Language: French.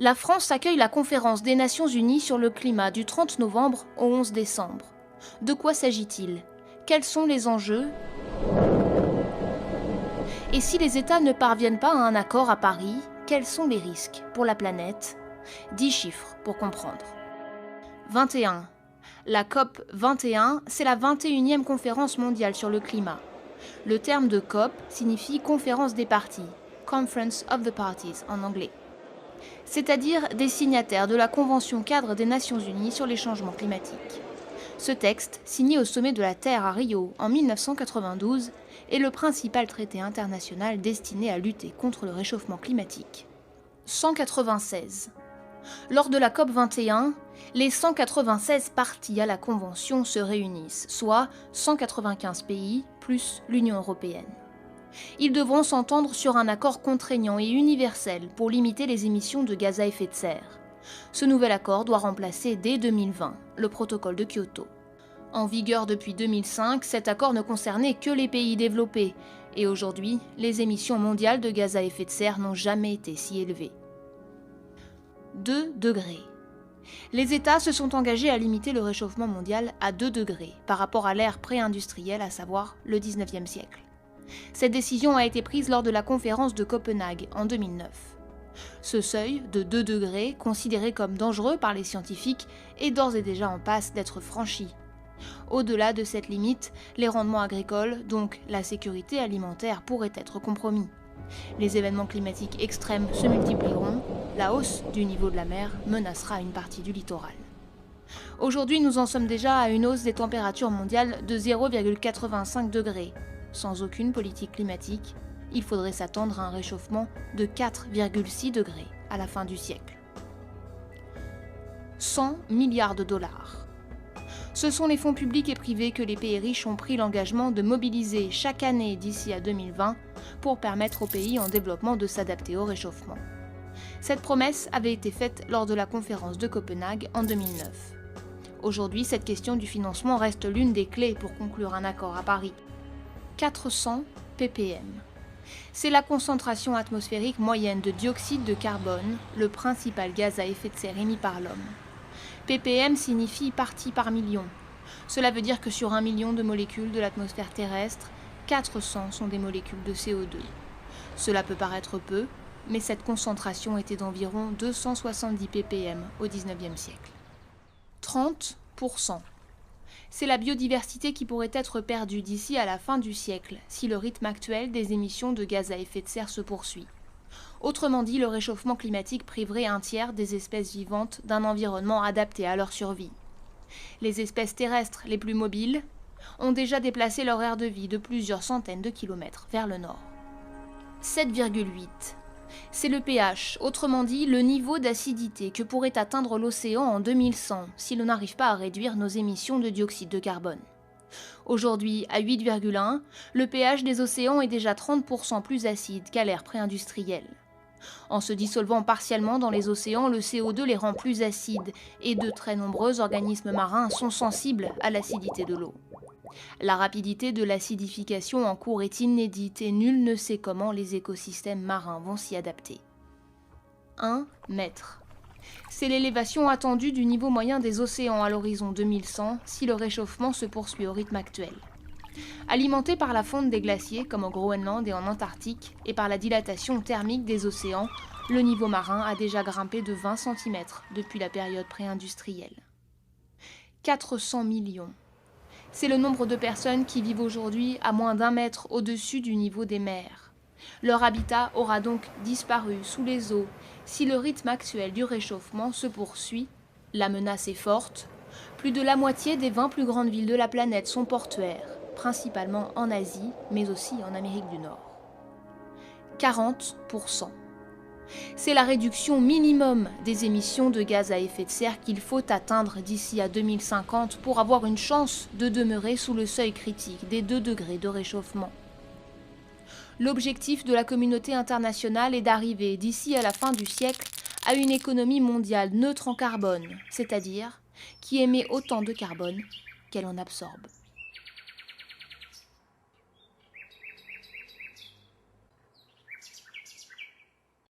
La France accueille la conférence des Nations Unies sur le climat du 30 novembre au 11 décembre. De quoi s'agit-il? Quels sont les enjeux? Et si les États ne parviennent pas à un accord à Paris, quels sont les risques pour la planète? 10 chiffres pour comprendre. 21. La COP 21, c'est la 21e conférence mondiale sur le climat. Le terme de COP signifie conférence des parties, Conference of the Parties en anglais, c'est-à-dire des signataires de la Convention cadre des Nations Unies sur les changements climatiques. Ce texte, signé au sommet de la Terre à Rio en 1992, est le principal traité international destiné à lutter contre le réchauffement climatique. 196. Lors de la COP 21, les 196 parties à la Convention se réunissent, soit 195 pays plus l'Union européenne. Ils devront s'entendre sur un accord contraignant et universel pour limiter les émissions de gaz à effet de serre. Ce nouvel accord doit remplacer dès 2020 le protocole de Kyoto. En vigueur depuis 2005, cet accord ne concernait que les pays développés, et aujourd'hui, les émissions mondiales de gaz à effet de serre n'ont jamais été si élevées. 2 degrés. Les États se sont engagés à limiter le réchauffement mondial à 2 degrés par rapport à l'ère pré-industrielle, à savoir le 19e siècle. Cette décision a été prise lors de la conférence de Copenhague en 2009. Ce seuil de 2 degrés, considéré comme dangereux par les scientifiques, est d'ores et déjà en passe d'être franchi. Au-delà de cette limite, les rendements agricoles, donc la sécurité alimentaire, pourraient être compromis. Les événements climatiques extrêmes se multiplieront, la hausse du niveau de la mer menacera une partie du littoral. Aujourd'hui, nous en sommes déjà à une hausse des températures mondiales de 0,85 degrés. Sans aucune politique climatique, il faudrait s'attendre à un réchauffement de 4,6 degrés à la fin du siècle. 100 milliards de dollars. Ce sont les fonds publics et privés que les pays riches ont pris l'engagement de mobiliser chaque année d'ici à 2020 pour permettre aux pays en développement de s'adapter au réchauffement. Cette promesse avait été faite lors de la conférence de Copenhague en 2009. Aujourd'hui, cette question du financement reste l'une des clés pour conclure un accord à Paris. 400 ppm. C'est la concentration atmosphérique moyenne de dioxyde de carbone, le principal gaz à effet de serre émis par l'homme. ppm signifie partie par million. Cela veut dire que sur 1 million de molécules de l'atmosphère terrestre, 400 sont des molécules de CO2. Cela peut paraître peu, mais cette concentration était d'environ 270 ppm au XIXe siècle. 30%. C'est la biodiversité qui pourrait être perdue d'ici à la fin du siècle si le rythme actuel des émissions de gaz à effet de serre se poursuit. Autrement dit, le réchauffement climatique priverait un tiers des espèces vivantes d'un environnement adapté à leur survie. Les espèces terrestres les plus mobiles ont déjà déplacé leur aire de vie de plusieurs centaines de kilomètres vers le nord. 7,8. C'est le pH, autrement dit le niveau d'acidité que pourrait atteindre l'océan en 2100 si l'on n'arrive pas à réduire nos émissions de dioxyde de carbone. Aujourd'hui, à 8,1, le pH des océans est déjà 30% plus acide qu'à l'ère pré-industrielle. En se dissolvant partiellement dans les océans, le CO2 les rend plus acides et de très nombreux organismes marins sont sensibles à l'acidité de l'eau. La rapidité de l'acidification en cours est inédite et nul ne sait comment les écosystèmes marins vont s'y adapter. 1 mètre. C'est l'élévation attendue du niveau moyen des océans à l'horizon 2100 si le réchauffement se poursuit au rythme actuel. Alimenté par la fonte des glaciers comme au Groenland et en Antarctique et par la dilatation thermique des océans, le niveau marin a déjà grimpé de 20 cm depuis la période pré-industrielle. 400 millions. C'est le nombre de personnes qui vivent aujourd'hui à moins d'1 mètre au-dessus du niveau des mers. Leur habitat aura donc disparu sous les eaux si le rythme actuel du réchauffement se poursuit. La menace est forte. Plus de la moitié des 20 plus grandes villes de la planète sont portuaires, principalement en Asie, mais aussi en Amérique du Nord. 40%. C'est la réduction minimum des émissions de gaz à effet de serre qu'il faut atteindre d'ici à 2050 pour avoir une chance de demeurer sous le seuil critique des 2 degrés de réchauffement. L'objectif de la communauté internationale est d'arriver d'ici à la fin du siècle à une économie mondiale neutre en carbone, c'est-à-dire qui émet autant de carbone qu'elle en absorbe.